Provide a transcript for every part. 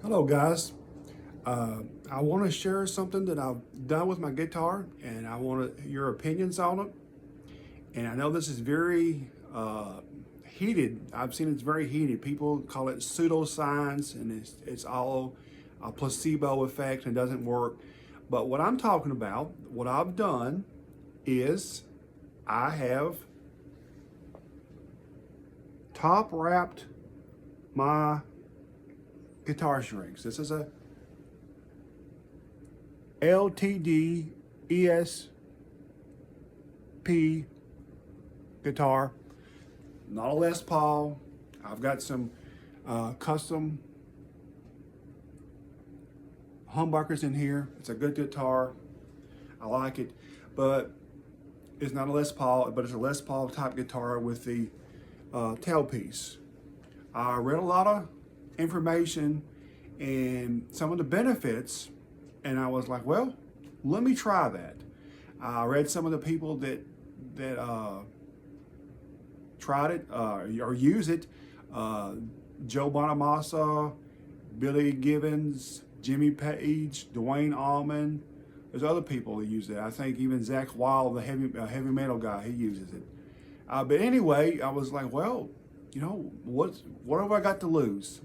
Hello guys, I want to share something that I've done with my guitar and I want your opinions on it. And I know this is very heated. I've seen it's very heated. People call it pseudoscience and it's all a placebo effect and doesn't work. But what I'm talking about, what I've done is I have top wrapped my guitar strings. This is a LTD ESP guitar, not a Les Paul. I've got some custom humbuckers in here. It's a good guitar. I like it, but it's not a Les Paul, but it's a Les Paul type guitar with the tailpiece. I read a lot of information and some of the benefits, and I was like, well, let me try that. I read some of the people that tried it or use it. Joe Bonamassa, Billy Gibbons, Page, Duane Allman. There's other people that use it. I think even Zach Wild, the heavy metal guy, he uses it. But anyway, I was like, well, you know, what have I got to lose?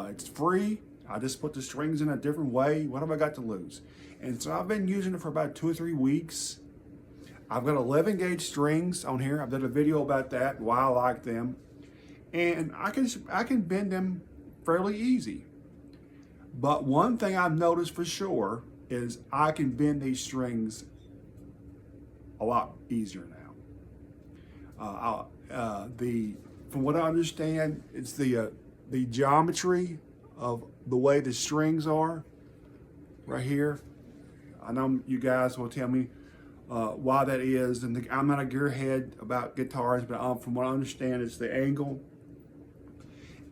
It's free. I just put the strings in a different way. What have I got to lose? And so I've been using it for about 2 or 3 weeks. I've got 11 gauge strings on here. I've done a video about that, why I like them. And I can bend them fairly easy. But one thing I've noticed for sure is I can bend these strings a lot easier now. From what I understand, it's the geometry of the way the strings are right here. I know you guys will tell me why that is, and I'm not a gearhead about guitars, but from what I understand, it's the angle.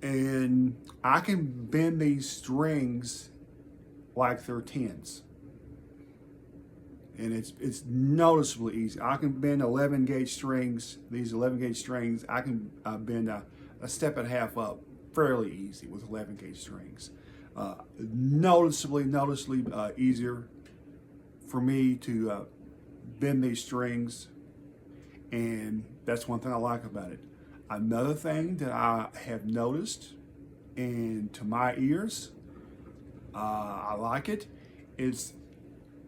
And I can bend these strings like they're 10s. And it's noticeably easy. I can bend 11 gauge strings, these 11 gauge strings, I can bend a step and a half up fairly easy with 11 gauge strings. Noticeably easier for me to bend these strings, and that's one thing I like about it. Another thing that I have noticed, and to my ears, I like it, it's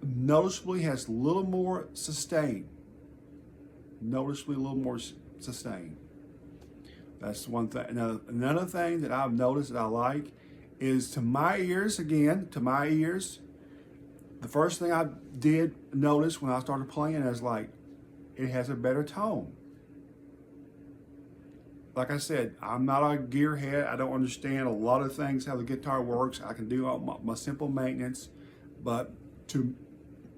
noticeably has a little more sustain. Noticeably a little more sustain. That's one thing. Another thing that I've noticed that I like is to my ears, again, to my ears, the first thing I did notice when I started playing is like, it has a better tone. Like I said, I'm not a gearhead. I don't understand a lot of things, how the guitar works. I can do all my simple maintenance, but to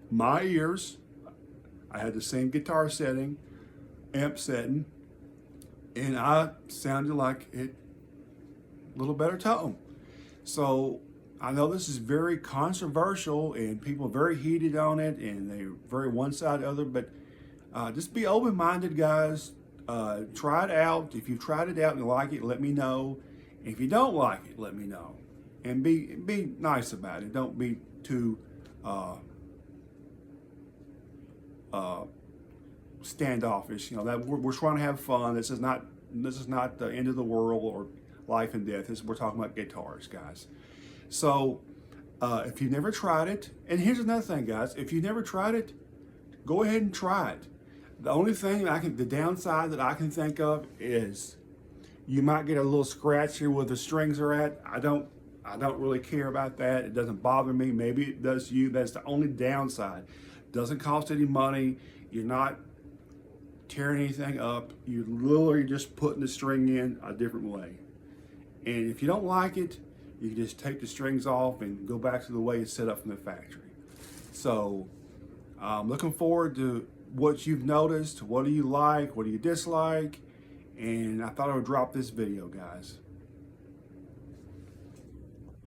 my ears, I had the same guitar setting, amp setting, and I sounded like it, a little better tone. So I know this is very controversial and people are very heated on it and they're very one side or the other, but just be open-minded, guys. Try it out. If you've tried it out and you like it, let me know. If you don't like it, let me know. And be nice about it. Don't be too standoffish. You know that we're trying to have fun. This is not the end of the world or life and death. We're talking about guitars, guys. So if you've never tried it, and here's another thing, guys. If you've never tried it, go ahead and try it. The only thing the downside that I can think of is you might get a little scratch here where the strings are at. I don't really care about that. It doesn't bother me. Maybe it does you. That's the only downside. Doesn't cost any money. You're not tearing anything up. You're literally just putting the string in a different way. And if you don't like it, you can just take the strings off and go back to the way it's set up from the factory. So I'm looking forward to what you've noticed. What do you like? What do you dislike? And I thought I would drop this video, guys.